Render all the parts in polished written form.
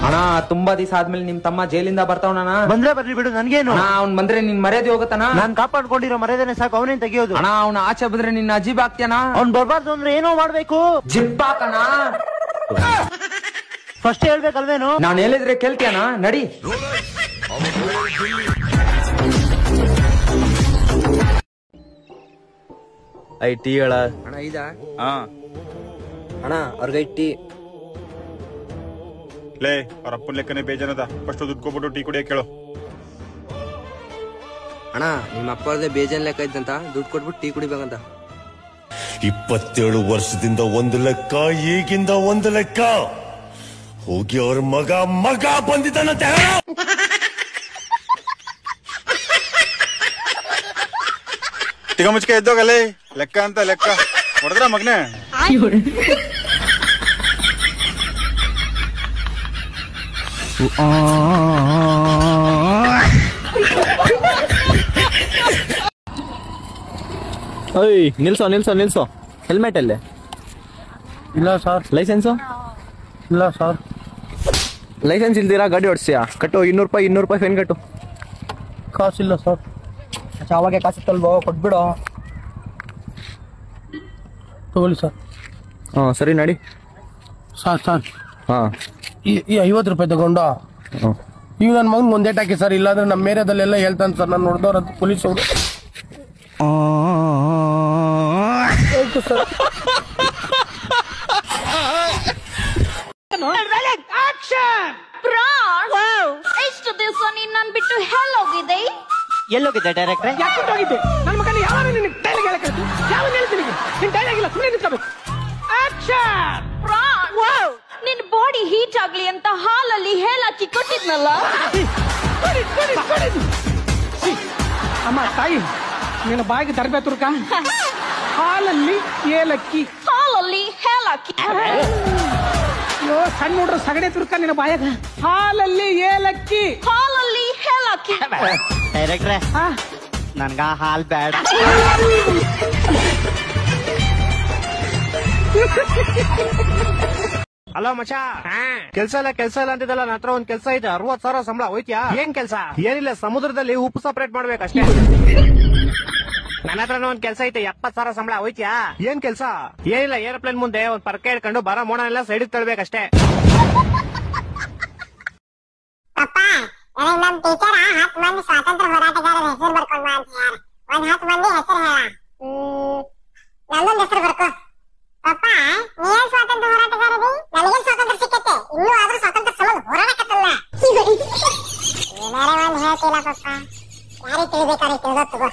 ಅಣ್ಣ ತುಂಬಾ ದಿವಸ ಆದ್ಮೇಲೆ ನಿಮ್ ತಮ್ಮ ಜೈಲಿಂದ ಬರ್ತಾವಣ್ಣ. ಬಂದ್ರೆ ಬರ್ಲಿ ಬಿಡು, ನನ್ಗೇನು. ಅವ್ನ್ ಬಂದ್ರೆ ನಿನ್ ಮರ್ಯಾದೆ ಹೋಗತ್ತಣ್ಣ. ನಾನ್ ಕಾಪಾಡ್ಕೊಂಡಿರೋ ಮರ್ಯಾದೆನೆ ಸಾಕು, ಅವನೇನ್ ತೆಗಿಯೋದು. ಅಣ್ಣ ಅವ್ನ ಆಚೆ ಬಂದ್ರೆ ನಿನ್ನ ಅಜೀಬ್ ಆಗ್ತೀಯಣ್ಣ. ಅವ್ನ್ ಬರ್ಬಾರ್ದು ಅಂದ್ರೆ ಏನೋ ಮಾಡ್ಬೇಕು. ಜಿಪ್ಪಾಕಣ. ಫಸ್ಟ್ ಹೇಳ್ಬೇಕಲ್ವೇನು? ನಾನ್ ಹೇಳಿದ್ರೆ ಕೇಳ್ತೀಯಣ್ಣ, ನಡಿ. ಟೀ ಹೇಳ ಅಣ್ಣ ಇದಾ? ಅಣ್ಣ ಅವ್ರಿಗೆ ಟೀ. ಲೇ ಅವ್ರ ಅಪ್ಪನ ಲೆಕ್ಕನೆ ಬೇಜಾನದ. ಫಸ್ಟ್ ದುಡ್ಡು ಕೊಟ್ಬಿಟ್ಟು ಟೀ ಕುಡಿಯಕ್ಕೆ ಕೇಳು. ಅಣ್ಣ ನಿಮ್ಮ ಅಪ್ಪರದೇ ಬೇಜಾನ್ ಲೆಕ್ಕ ಇದ್ದಂತ, ದುಡ್ಡು ಕೊಟ್ಬಿಟ್ಟು ಟೀ ಕುಡಿಬೇಕಂತ. 27 ವರ್ಷದಿಂದ ಒಂದು ಲೆಕ್ಕ, ಈಗಿಂದ ಒಂದು ಲೆಕ್ಕ. ಹೋಗಿ ಅವ್ರ ಮಗ ಬಂದಿದ್ದಾನಂತೆ. ತಿಗ ಮುಚ್ಕೆ ಎದ್ದೋಗಲ್ಲೇ. ಲೆಕ್ಕ ಅಂತ ಲೆಕ್ಕ ಹೊಡೆದ್ರ ಮಗನೇ. ನಿಲ್ಸೋ ಹೆಲ್ಮೆಟ್ ಅಲ್ಲೇ ಇಲ್ಲ ಸರ್. ಲೈಸೆನ್ಸು ಇಲ್ಲ ಸರ್. ಲೈಸೆನ್ಸ್ ಇಲ್ದಿರಾ ಗಾಡಿ ಓಡಿಸ್ತೀಯಾ? ಕಟ್ಟು 200 ರೂಪಾಯಿ ಫೈನ್ ಕಟ್ಟು. ಕಾಸಿಲ್ಲ ಸರ್. ಅವಾಗೆ ಕಾಸಿತ್ತಲ್ವೋ, ಕೊಟ್ಬಿಡೋ. ತಗೊಳ್ಳಿ ಸರ್. ಸರಿ ನಡಿ. ಸರ್ ಈ 50 ರೂಪಾಯಿ ತಗೊಂಡು ಈಗ ನನ್ನ ಮಗನ್ ಒಂದೇಟ್ ಹಾಕಿ ಸರ್, ಇಲ್ಲಾಂದ್ರೆ ನಮ್ಮ ಏರಿಯಾದಲ್ಲೆಲ್ಲ ಹೇಳ್ತಾನೆ ಸರ್. ನಾನು ನೋಡ್ದವ್ರಂತ ಪೊಲೀಸ್ ಅವರು. ಎಷ್ಟು ದಿವಸ ನೀನ್ ನನ್ ಬಿಟ್ಟು ಎಲ್ಲೋಗಿದೆ? ಎಲ್ಲೋಗಿದ್ದೆ ಡೈರೆಕ್ಟ್ರೆ? ಹೋಗಿದ್ದೆ ನನ್ನ ಮಗನ. ಯಾವ ಡೈಲಾಗ್ ಹೇಳಕ್ಕೆ ಯಾವ ಹೇಳ್ತೀನಿ ನಿನ್ ಡೈಲಾಗ್ ಇಲ್ಲ, ಸುಮ್ಮನೆ ನಿಂತ್ಕೋಬೇಕು. ನಿನ್ ಬಾಡಿ ಹೀಟ್ ಆಗ್ಲಿ ಅಂತ ಹಾಲಲ್ಲಿ ಹೇಳಕ್ಕಿ ಕೊಟ್ಟಿದ್ನಲ್ಲ. ಅಮ್ಮ ತಾಯಿ, ನಿನ್ನ ಬಾಯಿಗೆ ತರಬೇತು ತುರ್ಕ. ಹಾಲಲ್ಲಿ ಏಲಕ್ಕಿ, ಹಾಲಲ್ಲಿ ಹೇಳಕ್ಕಿ. ಅಯ್ಯೋ ಸಣ್ಣ ನೋಡ್ರ ಸಗಡೆ ತುರ್ಕ ನಿನ್ನ ಬಾಯಾಗ. ಹಾಲಲ್ಲಿ ಏಲಕ್ಕಿ, ಹಾಲಲ್ಲಿ ಹೇಳಕ್ಕಿ. ಡೈರೆಕ್ಟ್ರೆ ನನ್ಗ ಹಾಲ್ ಬ್ಯಾಡ. ಹಲೋ ಮಚಾ, ಕೆಲ್ಸ ಇಲ್ಲ ಅಂತಿದ್ದಲ್ಲ. ನನ್ನ ಹತ್ರ ಒಂದ್ ಕೆಲ್ಸ ಐತೆ. 60,000 ಸಂಬಳ. ಹೋಯ್ತ್ಯಾ? ಏನ್ ಕೆಲ್ಸ? ಏನಿಲ್ಲ, ಸಮುದ್ರದಲ್ಲಿ ಉಪ್ಪು ಸಪರೇಟ್ ಮಾಡ್ಬೇಕಷ್ಟೇ. ನನ್ನ ಹತ್ರ ಒಂದ್ ಕೆಲ್ಸ ಐತೆ. 70,000 ಸಂಬಳ. ಹೋಯ್ತ್ಯಾ? ಏನ್ ಕೆಲ್ಸ? ಏನಿಲ್ಲ, ಏರೋಪ್ಲೇನ್ ಮುಂದೆ ಒಂದ್ ಪರ್ಕೆ ಹಿಡ್ಕೊಂಡು ಬರ ಮೋಡನೆಲ್ಲ ಸೈಡ್ ತಳ್ಬೇಕಷ್ಟೇ. ನಮ್ ಟೀಚರ್ 10 ಮಂದಿ ಸ್ವಾತಂತ್ರ್ಯ ಹೋರಾಟಗಾರರ ಹೆಸರು ಬರ್ಕೊಂಡ್ ಬಾ ಅಂತ ಯಾರು ಒಂದ್ 10 ಮಂದಿ ಹೆಸರು ಹೇಳ. ನನ್ನೊಂದ್ ಹೆಸರು ಬರ್ಕೋ. ಪಪ್ಪ ನೀನ್ ಸ್ವಾತಂತ್ರ್ಯ ಹೋರಾಟಗಾರದಿ? ನನಗೇನ್ ಸ್ವಾತಂತ್ರ್ಯ ಸಿಕ್ಕತ್ತೆ? ಇನ್ನೂ ಆದ್ರೂ ಸ್ವಾತಂತ್ರ್ಯ ಸಲುವಾಗಿ ಹೋರಾಡಕತ್ತಲ್ಲ. ಏನಾರ ಒಂದ್ ಹೇಳ್ತಿಲ್ಲ ಪಪ್ಪ. ಯಾರಿಗೆ ತಿಳಿಬೇಕಾದ್ರೆ ತಿಳಿದೋ ತಗೋ.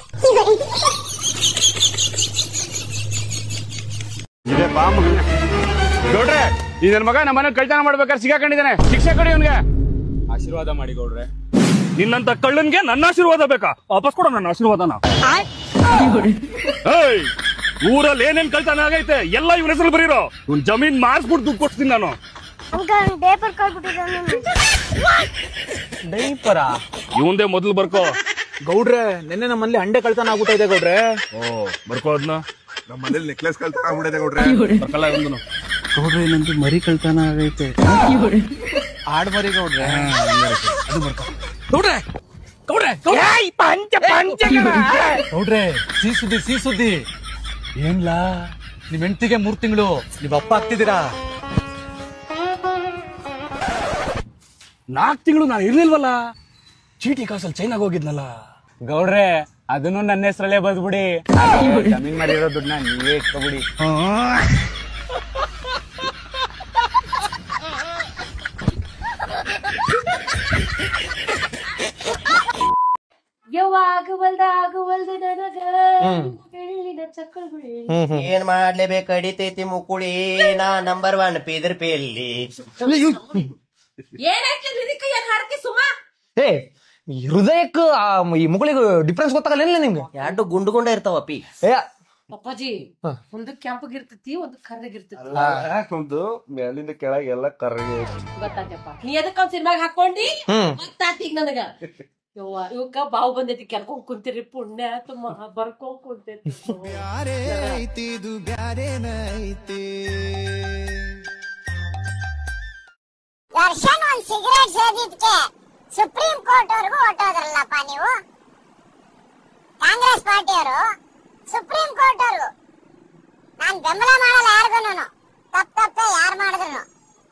ಗೌಡ್ರೆ, ಈ ನನ್ನ ಮಗ ನಮ್ಮನೆ ಕಳ್ತನ ಮಾಡ್ಬೇಕಾದ್ರೆ ಸಿಗಾಕೊಂಡಿದ್ದಾನೆ. ಶಿಕ್ಷೆ ಕೊಡಿ ಅವನ್ಗೆ. ಆಶೀರ್ವಾದ ಮಾಡಿ ಗೌಡ್ರೆ. ನಿನ್ನಂತ ಕಳ್ಳನ್ಗೆ ನನ್ನ ಆಶೀರ್ವಾದ ಬೇಕಾ? ವಾಪಸ್ ಕೊಡ ನನ್ನ ಆಶೀರ್ವಾದನ. ಊರಲ್ಲಿ ಏನೇನ್ ಕಳ್ತನ ಆಗೈತೆ ಎಲ್ಲ ಇವನ ಹೆಸರು ಬರೀರೋ. ಇವ್ನ ಜಮೀನ್ ಮಾರ್ಸ್ಬಿಟ್ಟು ದುಡ್ಡು ಕೊಡ್ತೀನಿ ನಾನು. ಡೈಪರ ಇವಂದೇ ಮೊದಲು ಬರ್ಕೋ. ಗೌಡ್ರೆ, ನೆನ್ನೆ ನಮ್ಮಲ್ಲಿ ಅಂಡೆ ಕಳ್ತನ ಆಗ್ಬಿಟ್ಟ ಇದೆ ಗೌಡ್ರೆ. ಬರ್ಕೋ ಅದನ್ನ. ನಮ್ಮ ಮನೇಲಿ ನೆಕ್ಲೆಸ್ ಕಳ್ತನ ಆಗ್ಬಿಟ್ಟಿದೆ ಗೌಡ್ರೆ. ಬರ್ಕಲ್ಲ ಇವನು. ಗೌಡ್ರೆ ಏನಂತೂ ಮರಿ ಕಳ್ತನ ಆಗೈತೆ. ಆಡ್ ಮರಿ ಗೌಡ್ರೆ. ಅದು ಬರ್ಕೋ. ಗೌಡ್ರೆ ಗೌಡ್ರೆ ಗೌಡ್ರೆ, ಸಿಹಿ ಸುದ್ದಿ. ಏನ್ಲಾ, ನಿಮ್ ಹೆಂಡತಿಗೆ 3 ತಿಂಗಳು, ನೀವ್ ಅಪ್ಪ ಆಗ್ತಿದ್ದೀರಾ. 4 ತಿಂಗಳು ನಾನು ಇರ್ಲಿಲ್ವಲ್ಲ. ಚೀಟಿ ಕಾಸಲ್ಲಿ ಚೈನಾಗ ಹೋಗಿದ್ನಲ್ಲ. ಗೌಡ್ರೆ, ಅದನ್ನು ನನ್ನ ಹೆಸರಲ್ಲೇ ಬದ್ಬಿಡಿ. ಜಮೀನ್ ಮಾಡಿರೋ ದುಡ್ಡನ್ನ ನೀವೇ ಇಟ್ಕೊಬಿಡಿ. ಏನ್ ಮಾಡ್ಲೇಬೇಕು? ಅಡಿತೈತಿ ಮುಕುಳಿ. ನಾ ನಂಬರ್ 1 ಪೀದರ್ ಪೇಲಿ. ಹೃದಯಕ್ಕ ಈ ಮುಗಳಿಗೂ ಡಿಫ್ರೆನ್ಸ್ ಗೊತ್ತಾಗಲ್ಲ ನಿಮ್ಗೆ? 2 ಗುಂಡ ಇರ್ತಾವಪ್ಪಿ. ಅಪ್ಪಾಜಿ, ಒಂದು ಕೆಂಪಗಿರ್ತೈತಿ, ಒಂದು ಕರ್ರಗಿರ್ತೈತಿ. ಒಂದು ಮೇಲಿಂದ ಕೆಳಗೆ ಎಲ್ಲ ಕರ್ರಗೆ ಗೊತ್ತಾಗಪ್ಪ. ನೀ ಎದಕ್ಕ ಸಿನಿಮಾಗ ಹಾಕೊಂಡಿ ಗೊತ್ತಾತೀಗ ನನಗ. ಇವಕ್ಕ ಬಾವು ಬಂದೈತಿ, ಕೆರ್ಕೊಂಡ್ ಕುಂತಿರಿ. ಪುಣ್ಯ ತುಂಬ ಬರ್ಕೊಂಡ್ ಕುಂತೈತಿ. ವರ್ಷನ್ ಸಿಗರೇಟ್ ಸೇದಿದ್ಕೆ ಸುಪ್ರೀಂ ಕೋರ್ಟ್ ವರೆಗೂ ಹೊಟ್ಟೋದ್ರಲ್ಲಪ್ಪ ನೀವು. ಕಾಂಗ್ರೆಸ್ ಪಾರ್ಟಿಯವರು ಸುಪ್ರೀಂ ಕೋರ್ಟ್ ವರೆಗೂ. ನಾನ್ ಬೆಂಬಲ ಮಾಡಲ್ಲ ಯಾರಿಗೂ, ತಪ್ಪೆ ಯಾರು ಮಾಡಿದ್ರು.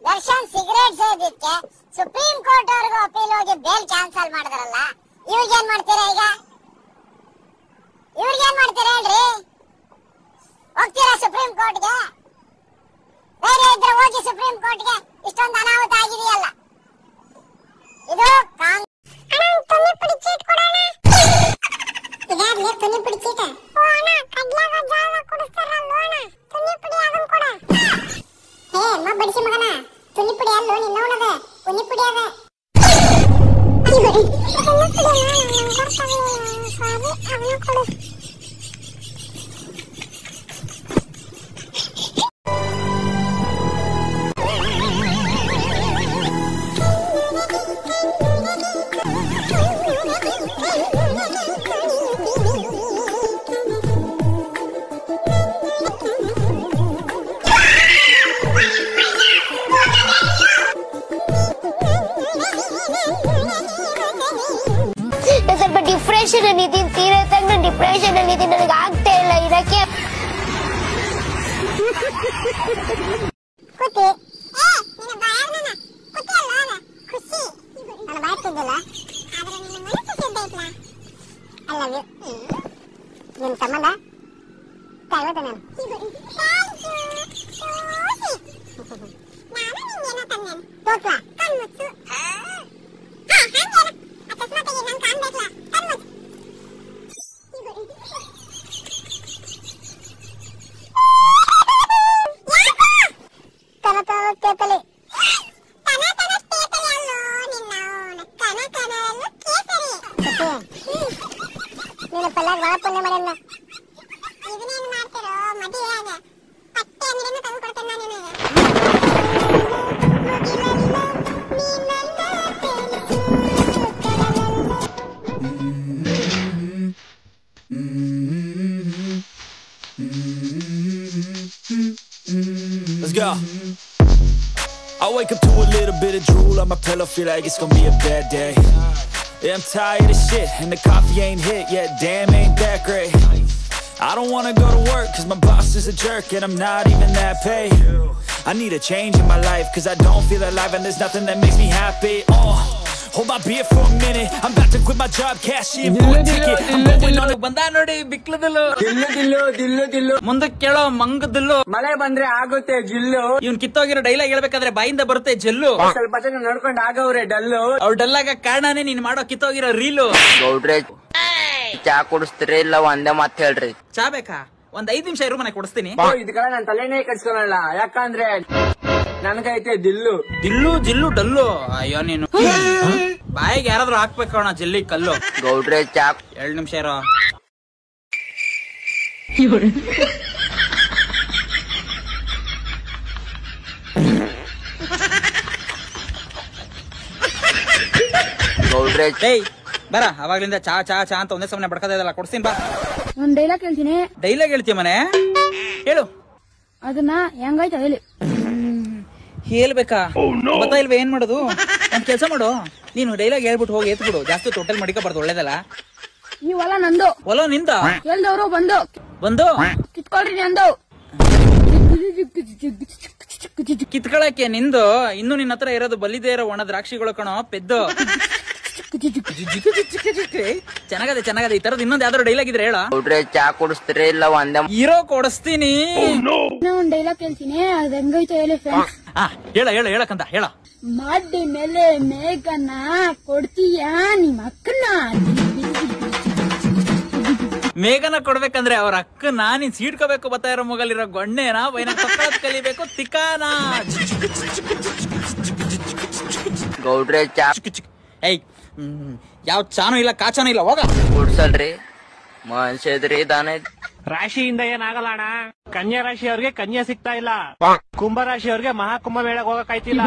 ದರ್ಶನ್ ಸಿಗರೇಟ್ ಸೇದಿದ್ಕೆ ಸುಪ್ರೀಂ ಕೋರ್ಟ್ ವರೆಗೂ ಅಪೀಲ್ ಹೋಗಿ ಬೇಲ್ ಕ್ಯಾನ್ಸಲ್ ಮಾಡಿದ್ರಲ್ಲ, ಇವ್ರಿಗೇನ್ ಮಾಡ್ತೀರಾ ಈಗ? ಇವ್ರಿಗೇನ್ ಮಾಡ್ತೀರಾ ಹೇಳ್ರಿ? ಹೋಗ್ತೀರಾ ಸುಪ್ರೀಂ ಕೋರ್ಟ್ಗೆ? ಬೇರೆ ಇದ್ರೆ ಹೋಗಿ ಸುಪ್ರೀಂ ಕೋರ್ಟ್ಗೆ. ಇಷ್ಟೊಂದು ಅನಾಹುತ ಆಗಿದೆಯಲ್ಲ. ಇದು ತುನಿಪುಡಿ ಚೀಟ್ ಕೊಡೋಣ. ಇದಾದ್ಮೇಲೆ ತುನಿಪುಡಿ ಚೀಟ. ಓ ಅಣ್ಣ, ಕಡ್ಲಾಗ ಜಾಗ ಕೊಡಿಸ್ತಾರಲ್ಲ ಅಣ್ಣ, ತುನಿಪುಡಿ ಅದನ್ನ ಕೊಡ. ಹೇ ಬಡಿಸಿ ಮಗನ, ತುನಿಪುಡಿ ಅಲ್ಲೋ ನಿನ್ನವನದ, ತುನಿಪುಡಿ ಅದ. ಸ್ವಲ್ಪ ಡಿಪ್ರೆಷನ್ ಅಲ್ಲಿ ಇದೀನಿ, ಸೀರಿಯಸ್ ಆಗಿ ನಾನು ಡಿಪ್ರೆಷನ್ ಅಲ್ಲಿ ಇದೀನಿ, ನನಗೆ ಆಗ್ತಾ ಇಲ್ಲ ಇರಕ್ಕೆ. ನಿಮ್ ಸಂಬಂಧ ನೀನು ಪಲ್ಲಾಗ ಬಹಳ ಪುಣ್ಯ ಮಾಡಲ್ಲ. ಇದನ್ನೇನು ಮಾಡ್ತಿರೋ ಮದುವೆಯಾಗ ಪಟ್ಟೆ ಅಂಗಡಿನ ತಂದ್ಕೊಡ್ತೇನೆ ನಾನು ನಿನಗೆ. Let's go. I wake up to a little bit of drool on my pillow, feel like it's gonna be a bad day. Yeah, I'm tired of shit, and the coffee ain't hit yet, damn ain't that great. I don't wanna go to work, cause my boss is a jerk, and I'm not even that paid. I need a change in my life, cause I don't feel alive, and there's nothing that makes me happy. Hold my beer for a minute, I'm about to quit my job, cash in for a ticket. I'm going on ಬಂದ ನೋಡಿ ಬಿಕ್ಲದಿಲ್ಲು, ದಿಲ್ಲು ಮುಂದಕ್ಕೆ ಕೇಳೋ ಮಂಗದಿಲ್ಲು. ಮಳೆ ಬಂದ್ರೆ ಆಗುತ್ತೆ ಜಿಲ್ಲು. ಇವ್ನ್ ಕಿತ್ತೋಗಿರೋ dialogue ಹೇಳ್ಬೇಕಾದ್ರೆ ಬಾಯಿಂದ ಬರುತ್ತೆ ಜಲ್ಲು. ಸ್ವಲ್ಪ ಜನ ನೋಡ್ಕೊಂಡು ಆಗವ್ರೆ ಡಲ್ಲು. ಅವ್ರು ಡಲ್ ಆಗ ಕಾರಣನೇ ನೀನ್ ಮಾಡೋ ಕಿತ್ತೋಗಿರೋ ರೀಲು. ಗೌಡ್ರೆ ಚಾ ಕುಡಿಸ್ತೀರಿ ಇಲ್ಲ ಒಂದೇ ಮಾತ್ ಹೇಳ್ರಿ? ಚಾ ಬೇಕಾ? ಒಂದ್ 5 ನಿಮಿಷ ಇರು, ಮನೆ ಕೊಡಿಸ್ತೀನಿ. ಇದಕ್ಕೆಲ್ಲ ನಾನು ತಲೆನೇ ಕಟ್ಸ್ಕೊಳಲ್ಲ, ಯಾಕಂದ್ರೆ ನನ್ಗೈತೆ ದಿಲ್ಲು ಜಿಲ್ಲು ಡಲ್ಲು. ಅಯ್ಯೋ ನೀನು ಬಾಯಿಗೆ ಯಾರಾದ್ರೂ ಹಾಕ್ಬೇಕು ಜಲ್ಲಿ ಕಲ್ಲು. ಗೌಡ್ರೆ ಚಾ 2 ನಿಮಿಷ ಇರೋ. ಗೌಡ್ರೆ ಬರ, ಅವಾಗ್ಲಿಂದ ಚಾ ಚಾ ಚಾ ಅಂತ ಒಂದೇ ಸಮನೆ ಬಡ್ಕದ ಇದಲ್ಲ, ಕೊಡ್ತೀನಿ ಬಾ. ಒಂದ್ ಡೈಲಾಗ್ ಹೇಳ್ತೀನಿ. ಡೈಲಾಗ್ ಹೇಳ್ತೀಯ ಮನೆ? ಹೇಳು. ಅದನ್ನ ಹೆಂಗಾಯ್ತು ಹೇಳಿ. ಹೇಳ್ಬೇಕಾ? ಗೊತ್ತಾ ಇಲ್ವೇ ಏನ್ ಮಾಡೋದು? ಒಂದ್ ಕೆಲ್ಸ ಮಾಡು, ನೀನು ಡೈಲಾಗ್ ಹೇಳ್ಬಿಟ್ಟು ಹೋಗಿ ಎತ್ಬಿಡು, ಜಾಸ್ತಿ ಟೋಟಲ್ ಮಡಿಕಬಾರ್ದು, ಒಳ್ಳೇದಲ್ಲ. ಈ ಹೊಲ ನಂದು. ಹೊಲ ನಿಂದ? ಎಲ್ದವ್ರು ಬಂದು ಕಿತ್ಕೊಳ್ರಿ ನಂದು. ಕಿತ್ಕೊಳಕ್ಕೆ ನಿಂದು? ಇನ್ನು ನಿನ್ನ ಹತ್ರ ಇರೋದು ಬಲ್ಲಿದೇ ಇರೋ ಒಣ ದ್ರಾಕ್ಷಿಗಳು ಕಣೋ ಪೆದ್ದು. ಚೆನ್ನಾಗದೆ ಚೆನ್ನಾಗದೆ. ಈ ತರದ್ ಇನ್ನೊಂದ್ ಯಾವ್ದಾದ್ರು ಡೈಲಾಗ್ ಇದ್ರೆ ಹೇಳ. ಚಾ ಕುಡಿಸ್ತೀರಿ ಇಲ್ಲ ಒಂದೇ? ಇರೋ ಕೊಡಿಸ್ತೀನಿ. ಒಂದ್ ಡೈಲಾಗ್ ಹೇಳ್ತೀನಿ, ಅದ್ ಹೆಂಗೈತೆ ಹೇಳಿ ಫ್ರೆಂಡ್ಸ್. ಹೇಳಕಂತ ಹೇಳ. ಮಾಡಿ ಮೇಲೆ ಮೇಘನ ಕೊಡ್ತೀಯಾ ನಿಮ್ ಅಕ್ಕನ? ಮೇಘನ ಕೊಡ್ಬೇಕಂದ್ರೆ ಅವ್ರ ಅಕ್ಕನ ನೀನ್ ಸೀಡ್ಕೋಬೇಕು. ಬರ್ತಾ ಇರೋ ಮೊಗಲಿರೋ ಗೊಣ್ಣೆನ ಬೈನ ಕಲಿಬೇಕು ತಿಕ್ಕಾನ. ಗೌಡ್ರೆ ಚಾ ಯಾವ ಚಾನು ಇಲ್ಲ ಕಾಚಾನು ಇಲ್ಲ, ಹೋಗ. ಕುಡ್ಸಲ್ರಿ ಮನ್ಸದ್ರಿ ದಾನ. ರಾಶಿಯಿಂದ ಏನಾಗಲ್ಲ ಅಣ್ಣ. ಕನ್ಯಾ ರಾಶಿ ಅವ್ರಿಗೆ ಕನ್ಯಾ ಸಿಗ್ತಾ ಇಲ್ಲ, ಕುಂಭ ರಾಶಿ ಅವ್ರಿಗೆ ಮಹಾಕುಂಭ ಮೇಳಕ್ ಹೋಗಕ್ ಆಯ್ತಿಲ್ಲ,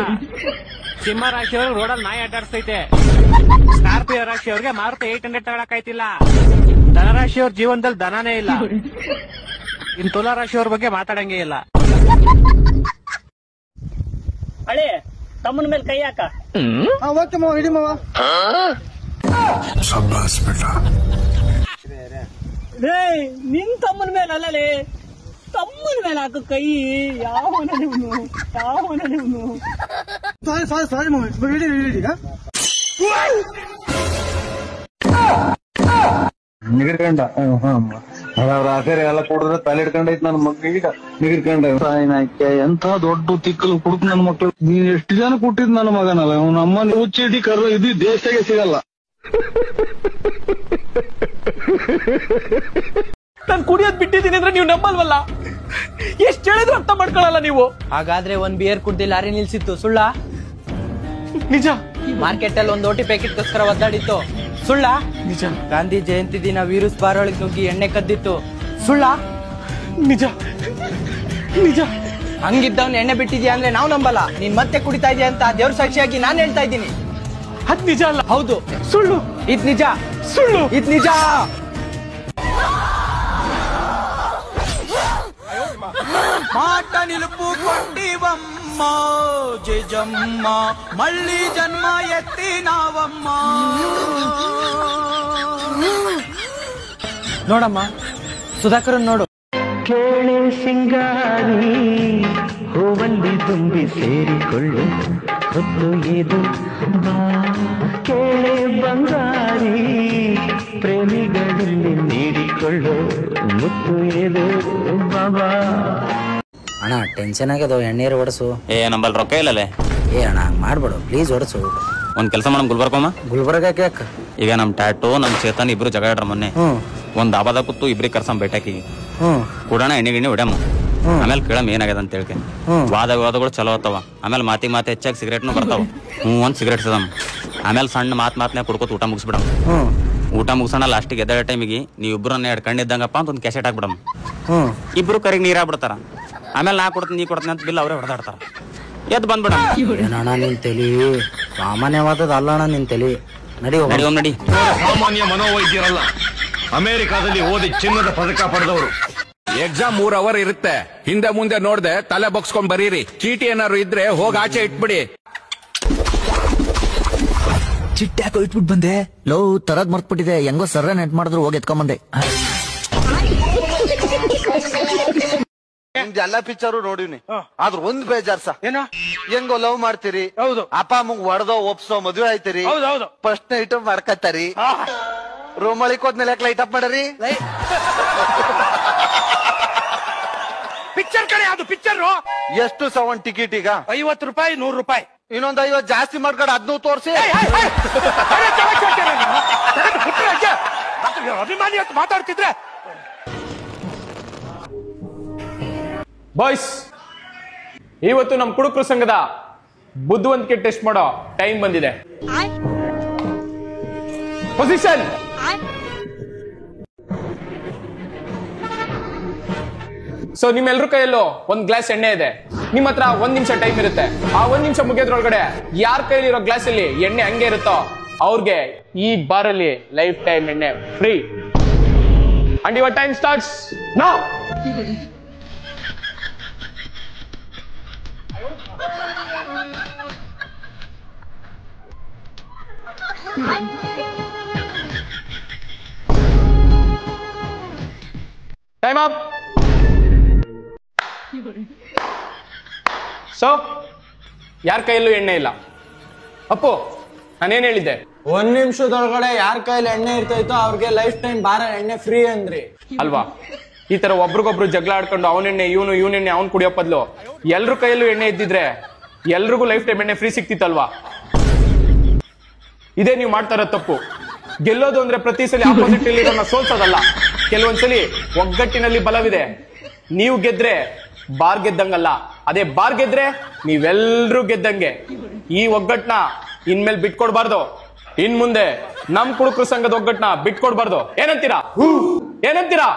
ಸಿಂಹ ರಾಶಿ ಅವ್ರಿಗೆ ರೋಡಲ್ಲಿ ನಾಯಿ ಅಡ್ಡಾಡ್ಸ್ತೈತೆ, ಸ್ಕಾರ್ಪಿಯೋ ರಾಶಿ ಅವ್ರಿಗೆ ಮಾರುತಿ 800 ತಗೊಳಕ್ ಆಯ್ತಿಲ್ಲ, ಧನರಾಶಿ ಅವ್ರ ಜೀವನದಲ್ಲಿ ದನನೇ ಇಲ್ಲ. ಇನ್ ತುಲಾ ರಾಶಿ ಅವ್ರ ಬಗ್ಗೆ ಮಾತಾಡಂಗೇ ಇಲ್ಲ. ಅಳೆ ತಮ್ಮನ ಮೇಲೆ ಕೈ ಹಾಕ. ಓಕೆ ಮಾವ, ಇಡಿ ಮಾವ. ನಿನ್ ತಮ್ಮನ ಮೇಲೆ ಅಲ್ಲಲೇ, ತಮ್ಮನ ಮೇಲೆ ಹಾಕ ಕೈ. ಯಾವನ ನೀವು, ಯಾವನ ನೀವು. ಸಾರಿ ಮಾವ, ಇಡಿ ಇಡಿ. ನಿಗಿರ್ಕಂಡ ಅವ್ರ ಆಖರಿ ಎಲ್ಲ ಕೊಡಿದ್ರೆ ತಲೆ ಹಿಡ್ಕೊಂಡೈತ್ ನನ್ ಮಕ್ಳಿಗೆ ನಿಗಿರ್ಕಂಡ ಎಂತ ದೊಡ್ಡ ತಿಕ್ಕಲು ಕುಡುಕ್ ನನ್ ಮಕ್ಳು. ನೀನ್ ಎಷ್ಟು ಜನ ಕೊಟ್ಟಿದ್ ನನ್ನ ಮಗನಲ್ಲ, ಅವ್ನ ಅಮ್ಮನ ಹುಚ್ಚಿಡಿ ಕರ್ರ ಇದು ದೇಶದಾಗೆ ಸಿಗಲ್ಲ. ನಾನು ಕುಡಿಯೋದ್ ಬಿಟ್ಟಿದ್ದೀನಿ ಅಂದ್ರೆ ನೀವು ನಂಬಲ್ವಲ್ಲ. ಎಷ್ಟ್ ಹೇಳಿದ್ರು ಅರ್ಥ ಮಾಡ್ಕೊಳಲ್ಲ ನೀವು. ಹಾಗಾದ್ರೆ ಒಂದ್ ಬಿಯರ್ ಕುಡ್ದಿ ಲಾರಿ ನಿಲ್ಸಿತ್ತು ಸುಳ್ಳ? ನಿಜ. ಮಾರ್ಕೆಟ್ ಅಲ್ಲಿ ಒಂದ್ ಓಟಿ ಪ್ಯಾಕೆಟ್ ಗೋಸ್ಕರ ಒದ್ದಾಡಿತ್ತು ಸುಳ್ಳ? ನಿಜ. ಗಾಂಧಿ ಜಯಂತಿ ದಿನ ವೀರೂಸ್ ಬಾರ್ ಒಳಗೆ ನುಗ್ಗಿ ಎಣ್ಣೆ ಕದ್ದಿತ್ತು ಸುಳ್ಳ? ನಿಜ ನಿಜ. ಹಂಗಿದ್ದವ್ನ ಎಣ್ಣೆ ಬಿಟ್ಟಿದ್ಯಾ ಅಂದ್ರೆ ನಾವ್ ನಂಬಲ್ಲ. ನೀನ್ ಮತ್ತೆ ಕುಡಿತಾ ಇದೀಯ ಅಂತ ದೇವ್ರ ಸಾಕ್ಷಿಯಾಗಿ ನಾನ್ ಹೇಳ್ತಾ ಇದ್ದೀನಿ. ಅದ್ ನಿಜ ಅಲ್ಲ. ಹೌದು. ಸುಳ್ಳು. ಇದ್ ನಿಜ. ಸುಳ್ಳು. ಇದ್ ನಿಜ. మాట నిలుపుకొంటివమ్మ జయజమ్మ మళ్ళీ జన్మ ఎత్తినావమ్మ. ನೋಡಮ್ಮ ಸುಧಾಕರನ್ ನೋಡು. ಕೇಳೆ ಸಿಂಗಾರಿ ಹೂವಲ್ಲಿ ತುಂಬಿ ಸೇರಿಕೊಳ್ಳು ಹೊತ್ತು ಇದು ಬಾ. ಕೇಳೆ ಬಂಗಾರಿ ಪ್ರೇಮಿಗಳಲ್ಲಿ ನೀಡಿಕೊಳ್ಳು ಮುತ್ತು ಇದು ಬಾಬಾ. ಅಣ್ಣ ಟೆನ್ಷನ್ ಆಗ್ಯದ, ಎಣ್ಣೀರು ಹೊಡಸು. ನಂಬಲ್ ರೊಕ್ಕ ಇಲ್ಲಲೇ. ಅಣ್ಣ ಹಂಗ್ ಮಾಡ್ಬೇಡು ಪ್ಲೀಸ್, ಹೊಡಸು. ಒಂದ್ ಕೆಲಸ ಮಾಡಮ್, ಗುಲ್ಬರ್ಗಮ್ಮ. ಗುಲ್ಬರ್ಗ ಯಾಕ? ಈಗ ನಮ್ ಟ್ಯಾಟು ನಮ್ ಚೇತನ್ ಇಬ್ರು ಜಗಳ ಆಡ್ರ ಮೊನ್ನೆ. ಒಂದ್ ದಾಬಾದ ಕೂತು ಇಬ್ರಿಗೆ ಕರ್ಸಮ್ ಬೇಟಾಕಿ ಕೂಡಣ ಎಣ್ಣೆ ಗಿಣ್ಣೆ ಹೊಡ್ಯಮ್ಮ. ಆಮೇಲೆ ಕೇಳಮ್ ಏನಾಗ್ಯದ ಅಂತ ಹೇಳ್ಕೆ. ವಾದ ವಿವಾದಗಳು ಚಲೋ ಆತಾವ. ಆಮೇಲೆ ಮಾತಿಗೆ ಹೆಚ್ಚಾಗಿ ಸಿಗರೇಟ್ನು ಬರ್ತಾವ. ಒಂದ್ ಸಿಗರೇಟ್ ಸದಮ್. ಆಮೇಲೆ ಸಣ್ಣ ಮಾತ್ನ್ಯಾಗ ಕುಡ್ಕೋತ ಊಟ ಮುಗಿಸ್ಬಿಡಮ್. ಊಟ ಮುಗಿಸೋಣ ಲಾಸ್ಟಿಗೆ ಎದ್ದ ಟೈಮಿಗೆ ನೀವು ಇಬ್ರನ್ನ ಎಡ್ಕೊಂಡಿದ್ದಂಗಪ್ಪ ಅಂತ ಒಂದ್ ಕ್ಯಾಸೆಟ್ ಹಾಕ್ಬಿಡಮ್. ಇಬ್ರು ಕರೆಗೆ ನೀರ್ ಆಗ್ಬಿಡ್ತಾರ. ಆಮೇಲೆ ನಾ ಕೊಡ್ತೀನಿ ನೀ ಕೊಡ್ತೀನಿ ಅಂತ ಬಿಲ್ ಅವರೇ ಹೊಡೆದಾಡ್ತಾರ. ಎದ್ ಬಂದ್ಬಿಡ. ಏನಣ್ಣ ನಿನ್ ತಲಿ ಸಾಮಾನ್ಯವಾದದ ಅಲ್ಲಣ್ಣ ನಿನ್ ತಲಿ. ನಡಿ ನಡಿ. ಸಾಮಾನ್ಯ ಮನೋವೈದ್ಯರಲ್ಲ, ಅಮೆರಿಕಾದಲ್ಲಿ ಓದಿ ಚಿನ್ನದ ಪದಕ ಪಡೆದವರು. ಎಕ್ಸಾಮ್ 3 ಅವರ್ ಇರುತ್ತೆ. ಹಿಂದೆ ಮುಂದೆ ನೋಡ್ದೆ ತಲೆ ಬಗ್ಸ್ಕೊಂಡ್ ಬರೀರಿ. ಚೀಟಿ ಏನಾರು ಇದ್ರೆ ಹೋಗಿ ಆಚೆ ಇಟ್ಬಿಡಿ. ಚಿಟ್ಟಿ ಯಾಕೋ ಇಟ್ಬಿಟ್ಟು ಬಂದೆ. ಲೋ ತರದ್ ಮರ್ತ್ಬಿಟ್ಟಿದೆ. ಹೆಂಗೋ ಸರ್ರ ನೆಟ್ ಮಾಡಿದ್ರು ಹೋಗಿ ಎತ್ಕೊಂಬಂದೆ. ಎಲ್ಲ ಪಿಕ್ಚರು ನೋಡಿವ್ನಿ, ಆದ್ರ ಒಂದ್ ಬೇಜಾರ್ ಸ. ಹೆಂಗೋ ಲವ್ ಮಾಡ್ತೀರಿ, ಅಪ್ಪ ಅಮ್ಮಗ್ ಹೊಡೆದೋ ಒಪ್ಸೋ ಮದ್ವೆ ಆಯ್ತೀರಿ, ಫಸ್ಟ್ ನೈಟ್ ಮಾಡ್ಕತ್ತಾರಿ, ರೂಮ್ ಒಳಕ್ ಹೋದ್ಮೇಲೆ ಲೈಟ್ ಅಪ್ ಮಾಡರಿ. ಪಿಕ್ಚರ್ ಕಡೆ ಅದು ಪಿಕ್ಚರ್ ಎಷ್ಟು ಸವನ್ ಟಿಕೆಟ್ ಈಗ? 50 ರೂಪಾಯಿ 100 ರೂಪಾಯಿ. ಇನ್ನೊಂದ್ 50 ಜಾಸ್ತಿ ಮಾಡ್ಕೊಂಡು 15 ತೋರ್ಸಿ. ಅಭಿಮಾನಿ ಅಂತ ಮಾತಾಡ್ತಿದ್ರೆ. ಬಾಯ್ಸ್, ಇವತ್ತು ನಮ್ ಕುಡುಕ್ರ ಸಂಘದ ಬುದ್ಧಿವಂತಿಕೆ ಟೆಸ್ಟ್ ಮಾಡೋ ಟೈಮ್ ಬಂದಿದೆ. ಪೊಸಿಷನ್. ಸೊ ನಿಮ್ಮೆಲ್ರ ಕೈಯಲ್ಲೂ ಒಂದ್ ಗ್ಲಾಸ್ ಎಣ್ಣೆ ಇದೆ. ನಿಮ್ ಹತ್ರ 1 ನಿಮಿಷ ಟೈಮ್ ಇರುತ್ತೆ. ಆ 1 ನಿಮಿಷ ಮುಗಿಯೋದ್ರೊಳಗಡೆ ಯಾರ ಕೈಲಿರೋ ಗ್ಲಾಸ್ ಅಲ್ಲಿ ಎಣ್ಣೆ ಹಂಗೆ ಇರುತ್ತೋ ಅವ್ರಿಗೆ ಈ ಬಾರಲ್ಲಿ ಲೈಫ್ ಟೈಮ್ ಎಣ್ಣೆ free. And your time starts now. Time up. So ಯಾರ ಕೈಯಲ್ಲೂ ಎಣ್ಣೆ ಇಲ್ಲ. ಅಪ್ಪು, ನಾನೇನ್ ಹೇಳಿದ್ದೆ? 1 ನಿಮಿಷದೊಳಗಡೆ ಯಾರ ಕೈಯಲ್ಲಿ ಎಣ್ಣೆ ಇರ್ತೈತೋ ಅವ್ರಿಗೆ ಲೈಫ್ ಟೈಮ್ ಬಾರ ಎಣ್ಣೆ ಫ್ರೀ ಅಂದ್ರಿ ಅಲ್ವಾ? ಈ ತರ ಒಬ್ರಿಗೊಬ್ರು ಜಗಳ ಆಡ್ಕೊಂಡು ಅವನೆಣ್ಣೆ ಇವನೆಣ್ಣೆ ಅವ್ನ್ ಕುಡಿಯೋ ಬದಲು ಎಲ್ರ ಕೈಯಲ್ಲೂ ಎಣ್ಣೆ ಇದ್ದಿದ್ರೆ ಎಲ್ರಿಗೂ ಲೈಫ್ ಟೈಮ್ ಎಣ್ಣೆ ಫ್ರೀ ಸಿಕ್ತಿತ್ತಲ್ವಾ? ಇದೇ ನೀವು ಮಾಡ್ತಾ ಇರೋ ತಪ್ಪು. ಗೆಲ್ಲೋದು ಅಂದ್ರೆ ಪ್ರತಿ ಸಲ ಆಪೋಸಿಟ್ ಇಲ್ಲಿರೋನ್ನ ಸೋಲ್ಸೋದಲ್ಲ. ಕೆಲವೊಂದ್ಸಲಿ ಒಗ್ಗಟ್ಟಿನಲ್ಲಿ ಬಲವಿದೆ. ನೀವು ಗೆದ್ರೆ ಬಾರ್ ಗೆದ್ದಂಗಲ್ಲ, ಅದೇ ಬಾರ್ ಗೆದ್ರೆ ನೀವೆಲ್ರೂ ಗೆದ್ದಂಗೆ. ಈ ಒಗ್ಗಟ್ಟನ್ನ ಇನ್ಮೇಲೆ ಬಿಟ್ಕೊಡ್ಬಾರ್ದು. ಇನ್ ಮುಂದೆ ನಮ್ ಕುಡುಕ್ರ ಸಂಘದ ಒಗ್ಗಟ್ಟನ್ನ ಬಿಟ್ಕೊಡ್ಬಾರ್ದು. ಏನಂತೀರಾ?